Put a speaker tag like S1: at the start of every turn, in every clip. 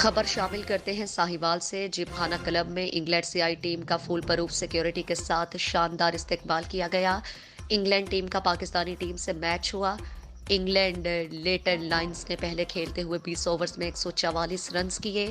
S1: खबर शामिल करते हैं साहिवाल से। जिमखाना क्लब में इंग्लैंड से आई टीम का फुल प्रूफ सिक्योरिटी के साथ शानदार इस्तकबाल किया गया। इंग्लैंड टीम का पाकिस्तानी टीम से मैच हुआ। इंग्लैंड लेटर लाइंस ने पहले खेलते हुए 20 ओवर्स में 144 रन्स किए।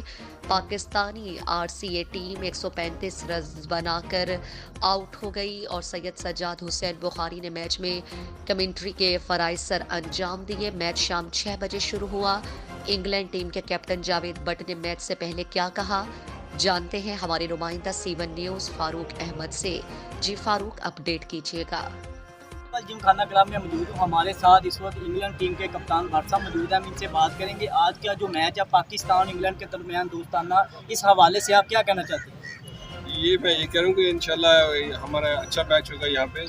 S1: पाकिस्तानी आरसीए टीम 135 रन बनाकर आउट हो गई और सैयद सज्जाद हुसैन बुखारी ने मैच में कमेंट्री के फराइज सर अंजाम दिए। मैच शाम 6 बजे शुरू हुआ। इंग्लैंड टीम के कैप्टन जावेद बट ने मैच से पहले क्या कहा, जानते हैं हमारे नुमाइंदा सीवन न्यूज फारूक अहमद से। जी फारूक, अपडेट कीजिएगा।
S2: जिमखाना क्लब में मौजूद हूँ। हमारे साथ इस वक्त इंग्लैंड टीम के कप्तान भट्ट साहब मौजूद हैं। हम इनसे बात करेंगे आज का जो मैच है पाकिस्तान इंग्लैंड के दरमियान दोस्ताना, इस हवाले से आप क्या कहना चाहते हैं?
S3: ये मैं ये कह रहा हूँ कि इंशाल्लाह हमारा अच्छा मैच होगा यहाँ पे।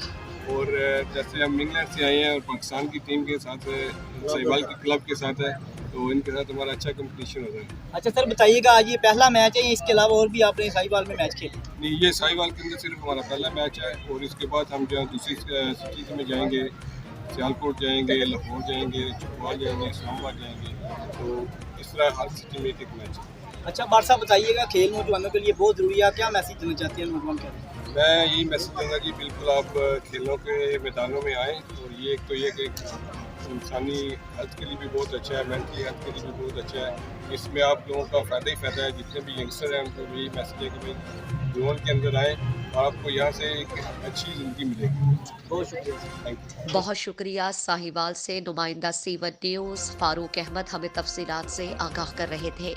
S3: और जैसे हम इंग्लैंड से आए हैं और पाकिस्तान की टीम के साथ साहिवाल के क्लब के साथ है, तो इनके साथ हमारा अच्छा कंपटीशन होगा।
S2: अच्छा सर, बताइएगा आज ये पहला मैच है, इसके अलावा और भी आपने साहिवाल में मैच खेले?
S3: नहीं, ये साहिवाल के अंदर सिर्फ हमारा पहला मैच है और इसके बाद हम जो है दूसरी सिटीज़ में जाएंगे, सियालकोट जाएंगे, लाहौर जाएंगे, चकवाल जाएंगे, इस्लामाबाद जाएंगे। तो इस तरह हर सिटी में एक मैच है।
S2: अच्छा भट्ट साहब, बताइएगा खेल नौजवानों के लिए बहुत ज़रूरी है, क्या मैसेज देना चाहते हैं नौजवान के?
S3: मैं यही मैसेज दूँगा कि बिल्कुल आप खेलों के मैदानों में आएँ। और ये एक तो ये कि इंसानी हेल्थ के लिए भी बहुत अच्छा है, मेंटली हेल्थ के लिए भी बहुत अच्छा है। इसमें आप लोगों का फ़ायदा ही फ़ायदा है। जितने भी यंगस्टर हैं उनको यही मैसेज है कि भाई जोन के अंदर आएँ और आपको यहाँ से एक अच्छी ज़िंदगी मिलेगी।
S2: बहुत शुक्रिया।
S3: Thank you.
S1: बहुत शुक्रिया। साहिवाल से नुमाइंदा सीवन न्यूज फारूक अहमद हमें तफसीलात से आगाह कर रहे थे।